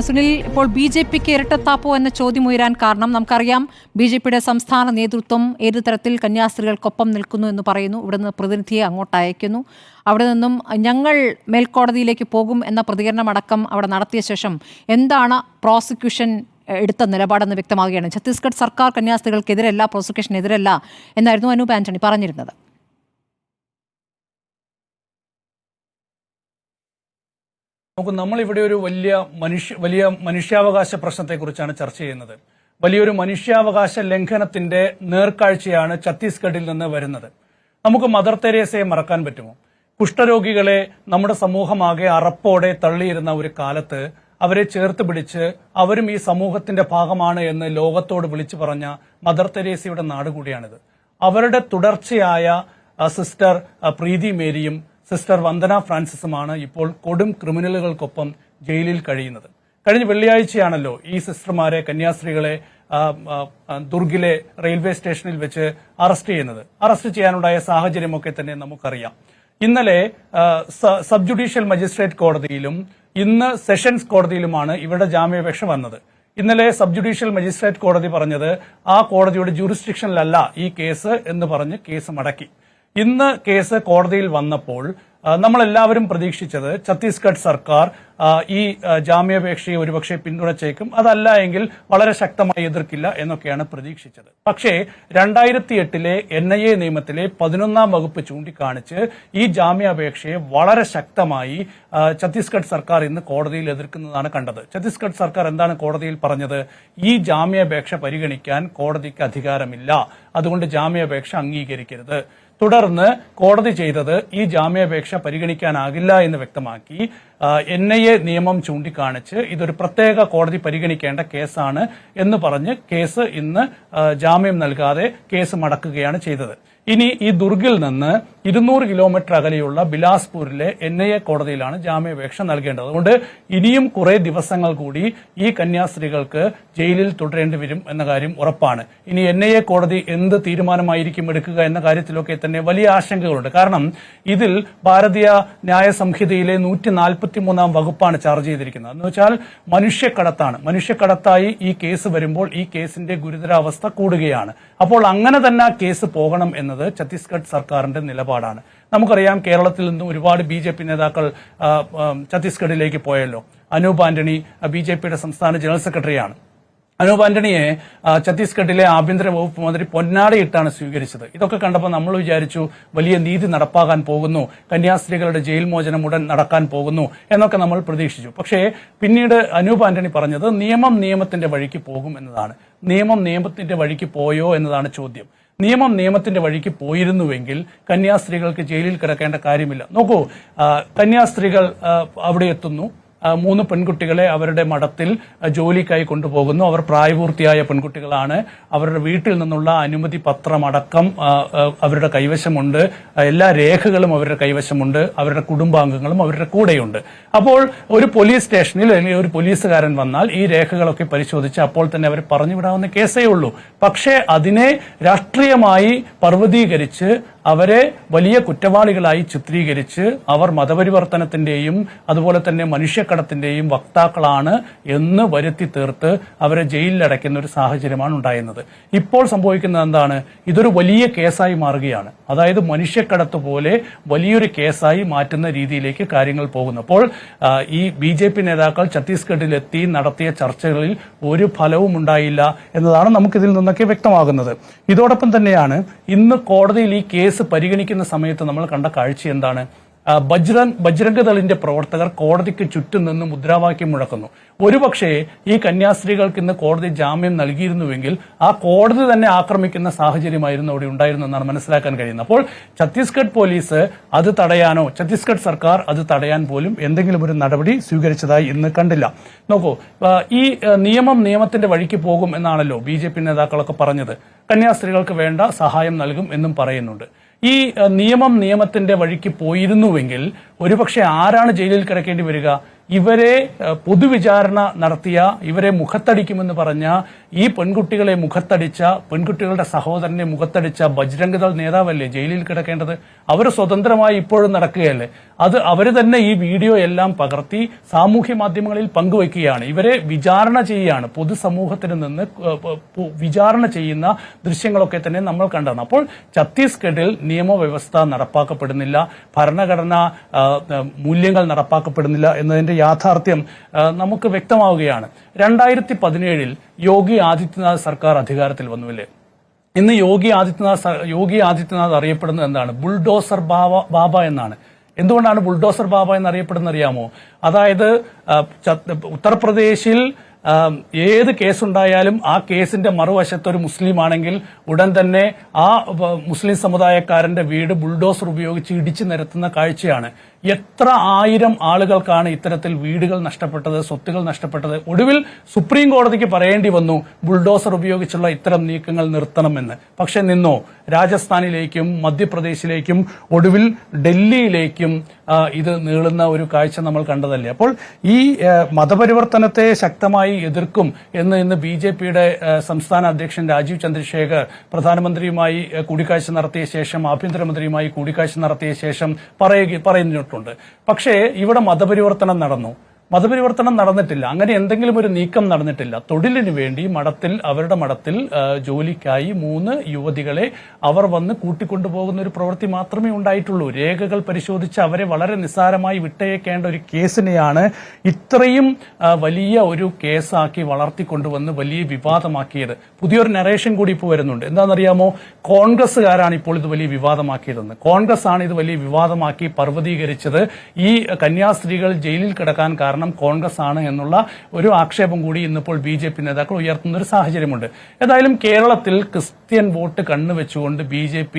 സുനിൽ, ഇപ്പോൾ ബി.ജെ.പിക്ക് ഇരട്ടത്താപ്പോ എന്ന ചോദ്യം ഉയരാൻ കാരണം നമുക്കറിയാം. ബി.ജെ.പിയുടെ സംസ്ഥാന നേതൃത്വം ഏതു തരത്തിൽ കന്യാസ്ത്രീകൾക്കൊപ്പം നിൽക്കുന്നു എന്ന് പറയുന്നു. ഇവിടെ നിന്ന് പ്രതിനിധിയെ അങ്ങോട്ട് അയക്കുന്നു. അവിടെ നിന്നും ഞങ്ങൾ മേൽക്കോടതിയിലേക്ക് പോകും എന്ന പ്രതികരണമടക്കം അവിടെ നടത്തിയ ശേഷം എന്താണ് പ്രോസിക്യൂഷൻ എടുത്ത നിലപാടെന്ന് വ്യക്തമാവുകയാണ്. ഛത്തീസ്ഗഡ് സർക്കാർ കന്യാസ്ത്രീകൾക്കെതിരല്ല, പ്രോസിക്യൂഷനെതിരല്ല എന്നായിരുന്നു അനൂപ് ആന്റണി പറഞ്ഞിരുന്നത്. നമ്മളിവിടെ ഒരു വലിയ മനുഷ്യാവകാശ പ്രശ്നത്തെക്കുറിച്ചാണ് ചർച്ച ചെയ്യുന്നത്. വലിയൊരു മനുഷ്യാവകാശ ലംഘനത്തിന്റെ നേർക്കാഴ്ചയാണ് ഛത്തീസ്ഗഡിൽ നിന്ന് വരുന്നത്. നമുക്ക് മദർ തെരേസയെ മറക്കാൻ പറ്റുമോ? കുഷ്ഠരോഗികളെ നമ്മുടെ സമൂഹമാകെ അറപ്പോടെ തള്ളിയിരുന്ന ഒരു കാലത്ത് അവരെ ചേർത്ത് പിടിച്ച് അവരും ഈ സമൂഹത്തിന്റെ ഭാഗമാണ് എന്ന് ലോകത്തോട് വിളിച്ചു പറഞ്ഞ മദർ തെരേസയുടെ നാട് കൂടിയാണിത്. അവരുടെ തുടർച്ചയായ സിസ്റ്റർ പ്രീതി മേരിയും സിസ്റ്റർ വന്ദന ഫ്രാൻസിസുമാണ് ഇപ്പോൾ കൊടും ക്രിമിനലുകൾക്കൊപ്പം ജയിലിൽ കഴിയുന്നത്. കഴിഞ്ഞ വെള്ളിയാഴ്ചയാണല്ലോ ഈ സിസ്റ്റർമാരെ, കന്യാസ്ത്രീകളെ ദുർഗിലെ റെയിൽവേ സ്റ്റേഷനിൽ വെച്ച് അറസ്റ്റ് ചെയ്യുന്നത്. അറസ്റ്റ് ചെയ്യാനുണ്ടായ സാഹചര്യമൊക്കെ തന്നെ നമുക്കറിയാം. ഇന്നലെ സബ് ജുഡീഷ്യൽ മജിസ്ട്രേറ്റ് കോടതിയിലും ഇന്ന് സെഷൻസ് കോടതിയിലുമാണ് ഇവരുടെ ജാമ്യാപേക്ഷ വന്നത്. ഇന്നലെ സബ് ജുഡീഷ്യൽ മജിസ്ട്രേറ്റ് കോടതി പറഞ്ഞത് ആ കോടതിയുടെ ജൂറിസ്ഡിക്ഷനിലല്ല ഈ കേസ് എന്ന് പറഞ്ഞ് കേസ് മടക്കി. ഇന്ന് കേസ് കോടതിയിൽ വന്നപ്പോൾ നമ്മളെല്ലാവരും പ്രതീക്ഷിച്ചത് ഛത്തീസ്ഗഡ് സർക്കാർ ഈ ജാമ്യാപേക്ഷയെ ഒരുപക്ഷെ പിന്തുണച്ചേക്കും, അതല്ല എങ്കിൽ വളരെ ശക്തമായി എതിർക്കില്ല എന്നൊക്കെയാണ് പ്രതീക്ഷിച്ചത്. പക്ഷേ 2008 NIA നിയമത്തിലെ 11ാം വകുപ്പ് ചൂണ്ടിക്കാണിച്ച് ഈ ജാമ്യാപേക്ഷയെ വളരെ ശക്തമായി ഛത്തീസ്ഗഡ് സർക്കാർ ഇന്ന് കോടതിയിൽ എതിർക്കുന്നതാണ് കണ്ടത്. ഛത്തീസ്ഗഡ് സർക്കാർ എന്താണ് കോടതിയിൽ പറഞ്ഞത്? ഈ ജാമ്യാപേക്ഷ പരിഗണിക്കാൻ കോടതിക്ക് അധികാരമില്ല, അതുകൊണ്ട് ജാമ്യാപേക്ഷ അംഗീകരിക്കരുത്. തുടർന്ന് കോടതി ചെയ്തത് ഈ ജാമ്യാപേക്ഷ പരിഗണിക്കാനാകില്ല എന്ന് വ്യക്തമാക്കി NIA നിയമം ചൂണ്ടിക്കാണിച്ച് ഇതൊരു പ്രത്യേക കോടതി പരിഗണിക്കേണ്ട കേസാണ് എന്ന് പറഞ്ഞ് കേസ് ഇന്ന് ജാമ്യം നൽകാതെ കേസ് മടക്കുകയാണ് ചെയ്തത്. ഇനി ഈ ദുർഗിൽ നിന്ന് 200 കിലോമീറ്റർ അകലെയുള്ള ബിലാസ്പൂരിലെ NIA കോടതിയിലാണ് ജാമ്യാപേക്ഷ നൽകേണ്ടത്. അതുകൊണ്ട് ഇനിയും കുറെ ദിവസങ്ങൾ കൂടി ഈ കന്യാസ്ത്രീകൾക്ക് ജയിലിൽ തുടരേണ്ടി വരും എന്ന കാര്യം ഉറപ്പാണ്. ഇനി NIA കോടതി എന്ത് തീരുമാനമായിരിക്കും എടുക്കുക എന്ന കാര്യത്തിലൊക്കെ തന്നെ വലിയ ആശങ്കകളുണ്ട്. കാരണം ഇതിൽ ഭാരതീയ ന്യായ സംഹിതയിലെ 143ാം വകുപ്പാണ് ചാർജ് ചെയ്തിരിക്കുന്നത്. എന്ന് വെച്ചാൽ മനുഷ്യക്കടത്താണ്. മനുഷ്യക്കടത്തായി ഈ കേസ് വരുമ്പോൾ ഈ കേസിന്റെ ഗുരുതരാവസ്ഥ കൂടുകയാണ്. അപ്പോൾ അങ്ങനെ തന്നെ കേസ് പോകണം എന്നത് ഛത്തീസ്ഗഡ് സർക്കാരിന്റെ നിലപാടാണ്. നമുക്കറിയാം, കേരളത്തിൽ നിന്നും ഒരുപാട് BJP നേതാക്കൾ ഛത്തീസ്ഗഡിലേക്ക് പോയല്ലോ. അനൂപ് ആന്റണി BJPയുടെ സംസ്ഥാന ജനറൽ സെക്രട്ടറിയാണ്. അനൂപ് ആന്റണിയെ ഛത്തീസ്ഗഡിലെ ആഭ്യന്തര വകുപ്പ് മന്ത്രി പൊന്നാടയിട്ടാണ് സ്വീകരിച്ചത്. ഇതൊക്കെ കണ്ടപ്പോൾ നമ്മൾ വിചാരിച്ചു വലിയ നീതി നടപ്പാകാൻ പോകുന്നു, കന്യാസ്ത്രീകളുടെ ജയിൽ മോചനം ഉടൻ നടക്കാൻ പോകുന്നു എന്നൊക്കെ നമ്മൾ പ്രതീക്ഷിച്ചു. പക്ഷേ പിന്നീട് അനൂപ് ആന്റണി പറഞ്ഞത് നിയമം നിയമത്തിന്റെ വഴിക്ക് പോകും എന്നതാണ്. നിയമം നിയമത്തിന്റെ വഴിക്ക് പോയോ എന്നതാണ് ചോദ്യം. നിയമം നിയമത്തിന്റെ വഴിക്ക് പോയിരുന്നുവെങ്കിൽ കന്യാസ്ത്രീകൾക്ക് ജയിലിൽ കിടക്കേണ്ട കാര്യമില്ല. നോക്കൂ, കന്യാസ്ത്രീകൾ അവിടെ എത്തുന്നു. 3 പെൺകുട്ടികളെ അവരുടെ മഠത്തിൽ ജോലിക്കായി കൊണ്ടുപോകുന്നു. അവർ പ്രായപൂർത്തിയായ പെൺകുട്ടികളാണ്. അവരുടെ വീട്ടിൽ നിന്നുള്ള അനുമതി പത്രമടക്കം അവരുടെ കൈവശമുണ്ട്. എല്ലാ രേഖകളും അവരുടെ കൈവശമുണ്ട്. അവരുടെ കുടുംബാംഗങ്ങളും അവരുടെ കൂടെയുണ്ട്. അപ്പോൾ ഒരു പോലീസ് സ്റ്റേഷനിൽ അല്ലെങ്കിൽ ഒരു പോലീസുകാരൻ വന്നാൽ ഈ രേഖകളൊക്കെ പരിശോധിച്ച് അപ്പോൾ തന്നെ അവർ പറഞ്ഞുവിടാവുന്ന കേസേ ഉള്ളൂ. പക്ഷേ അതിനെ രാഷ്ട്രീയമായി പർവ്വതീകരിച്ച് അവരെ വലിയ കുറ്റവാളികളായി ചിത്രീകരിച്ച് അവർ മതപരിവർത്തനത്തിന്റെയും അതുപോലെ തന്നെ മനുഷ്യക്കടത്തിന്റെയും വക്താക്കളാണ് എന്ന് വരുത്തി തീർത്ത് അവരെ ജയിലിലടയ്ക്കുന്ന ഒരു സാഹചര്യമാണ് ഉണ്ടായിരുന്നത്. ഇപ്പോൾ സംഭവിക്കുന്നത് എന്താണ്? ഇതൊരു വലിയ കേസായി മാറുകയാണ്. അതായത് മനുഷ്യക്കടത്ത് പോലെ വലിയൊരു കേസായി മാറ്റുന്ന രീതിയിലേക്ക് കാര്യങ്ങൾ പോകുന്നപ്പോൾ ഈ BJP നേതാക്കൾ ഛത്തീസ്ഗഡിലെത്തി നടത്തിയ ചർച്ചകളിൽ ഒരു ഫലവും ഉണ്ടായില്ല എന്നതാണ് നമുക്കിതിൽ നിന്നൊക്കെ വ്യക്തമാകുന്നത്. ഇതോടൊപ്പം തന്നെയാണ് ഇന്ന് കോടതിയിൽ ഈ കേസ് പരിഗണിക്കുന്ന സമയത്ത് നമ്മൾ കണ്ട കാഴ്ച എന്താണ്? ബജ്രംഗ് ദളിന്റെ പ്രവർത്തകർ കോടതിക്ക് ചുറ്റും നിന്ന് മുദ്രാവാക്യം മുഴക്കുന്നു. ഒരുപക്ഷെ ഈ കന്യാസ്ത്രീകൾക്ക് ഇന്ന് കോടതി ജാമ്യം നൽകിയിരുന്നുവെങ്കിൽ ആ കോടതി തന്നെ ആക്രമിക്കുന്ന സാഹചര്യമായിരുന്നു അവിടെ ഉണ്ടായിരുന്നെന്നാണ് മനസ്സിലാക്കാൻ കഴിയുന്നത്. അപ്പോൾ ഛത്തീസ്ഗഡ് പോലീസ് അത് തടയാനോ ഛത്തീസ്ഗഡ് സർക്കാർ അത് തടയാൻ പോലും എന്തെങ്കിലും ഒരു നടപടി സ്വീകരിച്ചതായി ഇന്ന് കണ്ടില്ല. നോക്കൂ, ഈ നിയമം നിയമത്തിന്റെ വഴിക്ക് പോകും എന്നാണല്ലോ BJP നേതാക്കളൊക്കെ പറഞ്ഞത്. കന്യാസ്ത്രീകൾക്ക് വേണ്ട സഹായം നൽകും എന്നും പറയുന്നുണ്ട്. ഈ നിയമം നിയമത്തിന്റെ വഴിക്ക് പോയിരുന്നുവെങ്കിൽ ഒരുപക്ഷെ ആരാണ് ജയിലിൽ കിടക്കേണ്ടി വരിക? ഇവരെ പൊതുവിചാരണ നടത്തിയ, ഇവരെ മുഖത്തടിക്കുമെന്ന് പറഞ്ഞ, ഈ പെൺകുട്ടികളെ മുഖത്തടിച്ച, പെൺകുട്ടികളുടെ സഹോദരനെ മുഖത്തടിച്ച ബജ്രംഗ് ദൾ നേതാവല്ലേ ജയിലിൽ കിടക്കേണ്ടത്? അവർ സ്വതന്ത്രമായി ഇപ്പോഴും നടക്കുകയല്ലേ? അവർ തന്നെ ഈ വീഡിയോ എല്ലാം പകർത്തി സാമൂഹ്യ മാധ്യമങ്ങളിൽ പങ്കുവയ്ക്കുകയാണ്. ഇവരെ വിചാരണ ചെയ്യുകയാണ്. പൊതുസമൂഹത്തിന് നിന്ന് വിചാരണ ചെയ്യുന്ന ദൃശ്യങ്ങളൊക്കെ തന്നെ നമ്മൾ കണ്ടതാണ്. അപ്പോൾ ഛത്തീസ്ഗഡിൽ നിയമവ്യവസ്ഥ നടപ്പാക്കപ്പെടുന്നില്ല, ഭരണഘടനാ മൂല്യങ്ങൾ നടപ്പാക്കപ്പെടുന്നില്ല എന്നതിന്റെ യാഥാർത്ഥ്യം നമുക്ക് വ്യക്തമാവുകയാണ്. 2017 യോഗി ആദിത്യനാഥ് സർക്കാർ അധികാരത്തിൽ വന്നുവല്ലേ? ഇന്ന് യോഗി ആദിത്യനാഥ് അറിയപ്പെടുന്നത് എന്താണ്? ബുൾഡോസർ ബാബ എന്നാണ്. എന്തുകൊണ്ടാണ് ബുൾഡോസർ ബാബ എന്നറിയപ്പെടുന്നത് അറിയാമോ? അതായത് ഉത്തർപ്രദേശിൽ ഏത് കേസുണ്ടായാലും ആ കേസിന്റെ മറുവശത്ത് ഒരു മുസ്ലിം ആണെങ്കിൽ ഉടൻ തന്നെ ആ മുസ്ലിം സമുദായക്കാരന്റെ വീട് ബുൾഡോസർ ഉപയോഗിച്ച് ഇടിച്ചു നിരത്തുന്ന കാഴ്ചയാണ്. എത്ര ആയിരം ആളുകൾക്കാണ് ഇത്തരത്തിൽ വീടുകൾ നഷ്ടപ്പെട്ടത്, സ്വത്തുകൾ നഷ്ടപ്പെട്ടത്. ഒടുവിൽ സുപ്രീം കോടതിക്ക് പറയേണ്ടി വന്നു ബുൾഡോസർ ഉപയോഗിച്ചുള്ള ഇത്തരം നീക്കങ്ങൾ നിർത്തണമെന്ന്. പക്ഷെ നിന്നോ? രാജസ്ഥാനിലേക്കും മധ്യപ്രദേശിലേക്കും ഒടുവിൽ ഡൽഹിയിലേക്കും ഇത് നീളുന്ന ഒരു കാഴ്ച നമ്മൾ കണ്ടതല്ലേ? അപ്പോൾ ഈ മതപരിവർത്തനത്തെ ശക്തമായി എതിർക്കും എന്ന് ഇന്ന് BJPയുടെ സംസ്ഥാന അധ്യക്ഷൻ രാജീവ് ചന്ദ്രശേഖർ പ്രധാനമന്ത്രിയുമായി കൂടിക്കാഴ്ച നടത്തിയ ശേഷം, ആഭ്യന്തരമന്ത്രിയുമായി കൂടിക്കാഴ്ച നടത്തിയ ശേഷം പറഞ്ഞിട്ടുണ്ട്. പക്ഷേ ഇവിടെ മതപരിവർത്തനം നടന്നിട്ടില്ല. അങ്ങനെ എന്തെങ്കിലും ഒരു നീക്കം നടന്നിട്ടില്ല. തൊഴിലിനു വേണ്ടി അവരുടെ മഠത്തിൽ ജോലിക്കായി 3 യുവതികളെ അവർ വന്ന് കൂട്ടിക്കൊണ്ടുപോകുന്ന ഒരു പ്രവൃത്തി മാത്രമേ ഉണ്ടായിട്ടുള്ളൂ. രേഖകൾ പരിശോധിച്ച് അവരെ വളരെ നിസ്സാരമായി വിട്ടയക്കേണ്ട ഒരു കേസിനെയാണ് ഇത്രയും വലിയ ഒരു കേസാക്കി വളർത്തിക്കൊണ്ടുവന്ന് വലിയ വിവാദമാക്കിയത്. പുതിയൊരു നറേഷൻ കൂടി ഇപ്പോൾ വരുന്നുണ്ട്. എന്താണെന്നറിയാമോ? കോൺഗ്രസ്സുകാരാണ് ഇപ്പോൾ ഇത് വലിയ വിവാദമാക്കിയതെന്ന്. കോൺഗ്രസ് ആണ് ഇത് വലിയ വിവാദമാക്കി പർവ്വതീകരിച്ചത്. ഈ കന്യാസ്ത്രീകൾ ജയിലിൽ കിടക്കാൻ കാരണം കോൺഗ്രസ് ആണ് എന്നുള്ള ഒരു ആക്ഷേപം കൂടി ഇന്നിപ്പോൾ BJP നേതാക്കൾ ഉയർത്തുന്ന ഒരു സാഹചര്യമുണ്ട്. ഏതായാലും കേരളത്തിൽ ക്രിസ്ത്യൻ വോട്ട് കണ്ണുവെച്ചുകൊണ്ട് BJP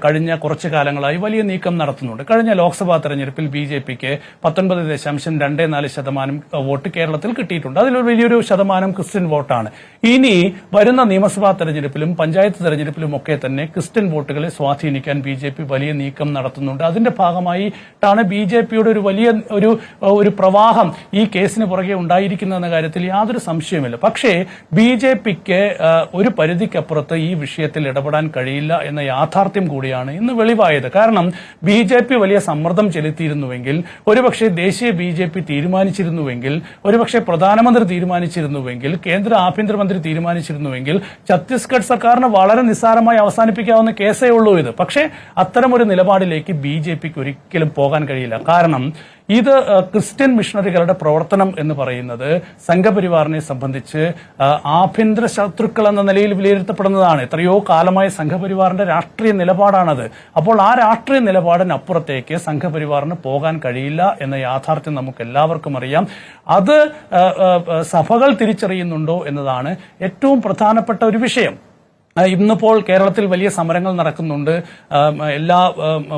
കഴിഞ്ഞ കുറച്ചു കാലങ്ങളായി വലിയ നീക്കം നടത്തുന്നുണ്ട്. കഴിഞ്ഞ ലോക്സഭാ തെരഞ്ഞെടുപ്പിൽ BJPക്ക് 19.24% വോട്ട് കേരളത്തിൽ കിട്ടിയിട്ടുണ്ട്. അതിലൊരു വലിയൊരു ശതമാനം ക്രിസ്ത്യൻ വോട്ടാണ്. ഇനി വരുന്ന നിയമസഭാ തെരഞ്ഞെടുപ്പിലും പഞ്ചായത്ത് തെരഞ്ഞെടുപ്പിലും ഒക്കെ തന്നെ ക്രിസ്ത്യൻ വോട്ടുകളെ സ്വാധീനിക്കാൻ BJP വലിയ നീക്കം നടത്തുന്നുണ്ട്. അതിന്റെ ഭാഗമായിട്ടാണ് BJPയുടെ ഒരു വലിയ ഒരു പ്രവാഹം ഈ കേസിന് പുറകെ ഉണ്ടായിരിക്കുന്ന കാര്യത്തിൽ യാതൊരു സംശയമില്ല. പക്ഷേ BJPക്ക് ഒരു പരിധിക്കപ്പുറത്ത് ഈ വിഷയത്തിൽ ഇടപെടാൻ കഴിയില്ല എന്ന യാഥാർത്ഥ്യം കൂടിയാണ് ഇന്ന് വെളിവായത്. കാരണം BJP വലിയ സമ്മർദ്ദം ചെലുത്തിയിരുന്നുവെങ്കിൽ, ഒരുപക്ഷെ ദേശീയ BJP തീരുമാനിച്ചിരുന്നുവെങ്കിൽ, ഒരുപക്ഷെ പ്രധാനമന്ത്രി തീരുമാനിച്ചിരുന്നുവെങ്കിൽ, കേന്ദ്ര ആഭ്യന്തരമന്ത്രി തീരുമാനിച്ചിരുന്നുവെങ്കിൽ ഛത്തീസ്ഗഡ് സർക്കാരിന് വളരെ നിസ്സാരമായി അവസാനിപ്പിക്കാവുന്ന കേസേ ഉള്ളൂ ഇത്. പക്ഷേ അത്തരമൊരു നിലപാടിലേക്ക് BJPക്ക് ഒരിക്കലും പോകാൻ കഴിയില്ല. കാരണം ഇത് ക്രിസ്ത്യൻ മിഷണറികളുടെ പ്രവർത്തനം എന്ന് പറയുന്നത് സംഘപരിവാറിനെ സംബന്ധിച്ച് ആഭ്യന്തര ശത്രുക്കൾ എന്ന നിലയിൽ വിലയിരുത്തപ്പെടുന്നതാണ്. എത്രയോ കാലമായ സംഘപരിവാറിന്റെ രാഷ്ട്രീയ നിലപാടാണത്. അപ്പോൾ ആ രാഷ്ട്രീയ നിലപാടിനപ്പുറത്തേക്ക് സംഘപരിവാറിന് പോകാൻ കഴിയില്ല എന്ന യാഥാർത്ഥ്യം നമുക്ക് എല്ലാവർക്കും അറിയാം. അത് സഭകൾ തിരിച്ചറിയുന്നുണ്ടോ എന്നതാണ് ഏറ്റവും പ്രധാനപ്പെട്ട ഒരു വിഷയം. ഇന്നിപ്പോൾ കേരളത്തിൽ വലിയ സമരങ്ങൾ നടക്കുന്നുണ്ട്. എല്ലാ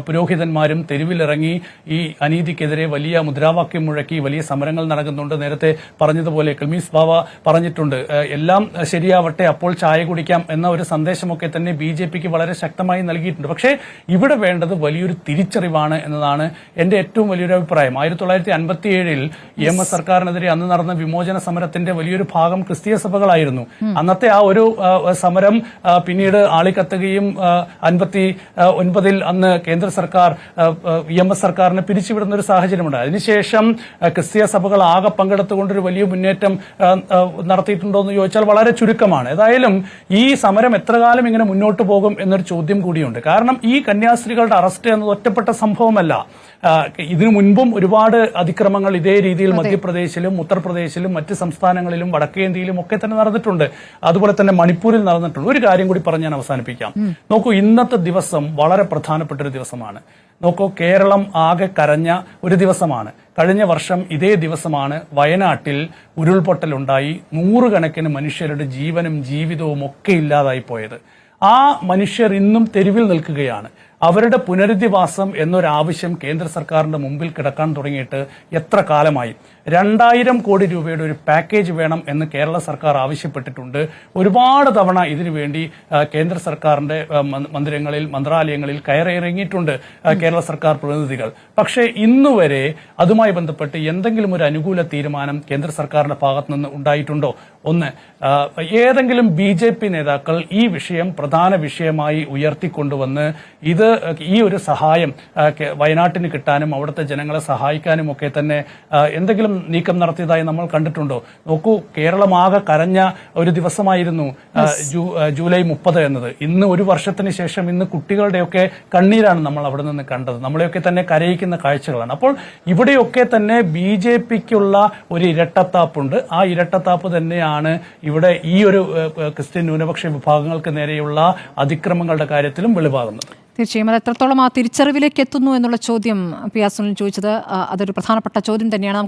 പുരോഹിതന്മാരും തെരുവിലിറങ്ങി ഈ അനീതിക്കെതിരെ വലിയ മുദ്രാവാക്യം മുഴക്കി വലിയ സമരങ്ങൾ നടക്കുന്നുണ്ട്. നേരത്തെ പറഞ്ഞതുപോലെ ക്ലിമീസ് ബാവ പറഞ്ഞിട്ടുണ്ട്, എല്ലാം ശരിയാവട്ടെ അപ്പോൾ ചായ കുടിക്കാം എന്ന ഒരു സന്ദേശമൊക്കെ തന്നെ BJPക്ക് വളരെ ശക്തമായി നൽകിയിട്ടുണ്ട്. പക്ഷേ ഇവിടെ വേണ്ടത് വലിയൊരു തിരിച്ചറിവാണ് എന്നതാണ് എന്റെ ഏറ്റവും വലിയൊരു അഭിപ്രായം. 1957 EMS സർക്കാരിനെതിരെ അന്ന് നടന്ന വിമോചന സമരത്തിന്റെ വലിയൊരു ഭാഗം ക്രിസ്തീയ സഭകളായിരുന്നു. അന്നത്തെ ആ ഒരു സമരം പിന്നീട് ആളിക്കത്തുകയും 59 അന്ന് കേന്ദ്ര സർക്കാർ EMS സർക്കാരിനെ പിരിച്ചുവിടുന്ന ഒരു സാഹചര്യമുണ്ട്. അതിനുശേഷം ക്രിസ്തീയ സഭകൾ ആകെ പങ്കെടുത്തുകൊണ്ടൊരു വലിയ മുന്നേറ്റം നടത്തിയിട്ടുണ്ടോ എന്ന് ചോദിച്ചാൽ വളരെ ചുരുക്കമാണ്. ഏതായാലും ഈ സമരം എത്ര കാലം ഇങ്ങനെ മുന്നോട്ട് പോകും എന്നൊരു ചോദ്യം കൂടിയുണ്ട്. കാരണം ഈ കന്യാസ്ത്രീകളുടെ അറസ്റ്റ് എന്നത് ഒറ്റപ്പെട്ട സംഭവമല്ല. ഇതിനു മുൻപും ഒരുപാട് അതിക്രമങ്ങൾ ഇതേ രീതിയിൽ മധ്യപ്രദേശിലും ഉത്തർപ്രദേശിലും മറ്റ് സംസ്ഥാനങ്ങളിലും വടക്കേന്ത്യയിലും ഒക്കെ തന്നെ നടന്നിട്ടുണ്ട്. അതുപോലെ തന്നെ മണിപ്പൂരിൽ നടന്നിട്ടുണ്ട്. ഒരു കാര്യം കൂടി പറഞ്ഞ് ഞാൻ അവസാനിപ്പിക്കാം. നോക്കൂ, ഇന്നത്തെ ദിവസം വളരെ പ്രധാനപ്പെട്ട ഒരു ദിവസമാണ്. നോക്കൂ, കേരളം ആകെ കരഞ്ഞ ഒരു ദിവസമാണ്. കഴിഞ്ഞ വർഷം ഇതേ ദിവസമാണ് വയനാട്ടിൽ ഉരുൾപൊട്ടലുണ്ടായി 100 കണക്കിന് മനുഷ്യരുടെ ജീവനും ജീവിതവും ഒക്കെ ഇല്ലാതായി പോയത്. ആ മനുഷ്യർ ഇന്നും തെരുവിൽ നിൽക്കുകയാണ്. അവരുടെ പുനരധിവാസം എന്നൊരാവശ്യം കേന്ദ്ര സർക്കാരിന്റെ മുമ്പിൽ കിടക്കാൻ തുടങ്ങിയിട്ട് എത്ര കാലമായി? 2000 കോടി രൂപയുടെ ഒരു പാക്കേജ് വേണം എന്ന് കേരള സർക്കാർ ആവശ്യപ്പെട്ടിട്ടുണ്ട്. ഒരുപാട് തവണ ഇതിനുവേണ്ടി കേന്ദ്ര സർക്കാരിന്റെ മന്ത്രാലയങ്ങളിൽ കയറിയിറങ്ങിയിട്ടുണ്ട് കേരള സർക്കാർ പ്രതിനിധികൾ. പക്ഷേ ഇന്നുവരെ അതുമായി ബന്ധപ്പെട്ട് എന്തെങ്കിലും ഒരു അനുകൂല തീരുമാനം കേന്ദ്ര സർക്കാരിന്റെ ഭാഗത്തു നിന്ന് ഉണ്ടായിട്ടുണ്ടോ? ഒന്ന്, ഏതെങ്കിലും BJP നേതാക്കൾ ഈ വിഷയം പ്രധാന വിഷയമായി ഉയർത്തിക്കൊണ്ടുവന്ന് ഈ ഒരു സഹായം വയനാട്ടിന് കിട്ടാനും അവിടുത്തെ ജനങ്ങളെ സഹായിക്കാനും ഒക്കെ തന്നെ എന്തെങ്കിലും നീക്കം നടത്തിയതായി നമ്മൾ കണ്ടിട്ടുണ്ടോ? നോക്കൂ, കേരളമാകെ കരഞ്ഞ ഒരു ദിവസമായിരുന്നു ജൂലൈ 30 എന്നത്. ഇന്ന് ഒരു വർഷത്തിന് ശേഷം ഇന്ന് കുട്ടികളുടെയൊക്കെ കണ്ണീരാണ് നമ്മൾ അവിടെ നിന്ന് കണ്ടത്. നമ്മളെയൊക്കെ തന്നെ കരയിക്കുന്ന കാഴ്ചകളാണ്. അപ്പോൾ ഇവിടെയൊക്കെ തന്നെ BJPക്കുള്ള ഒരു ഇരട്ടത്താപ്പുണ്ട്. ആ ഇരട്ടത്താപ്പ് തന്നെയാണ് ഇവിടെ ഈ ഒരു ക്രിസ്ത്യൻ ന്യൂനപക്ഷ വിഭാഗങ്ങൾക്ക് നേരെയുള്ള അതിക്രമങ്ങളുടെ കാര്യത്തിലും വെളിവാകുന്നത്. തീർച്ചയായും അത് എത്രത്തോളം ആ തിരിച്ചറിവിലേക്ക് എത്തുന്നു എന്നുള്ള ചോദ്യം പി. സുനിൽ ചോദിച്ചത് അതൊരു പ്രധാനപ്പെട്ട ചോദ്യം തന്നെയാണ്.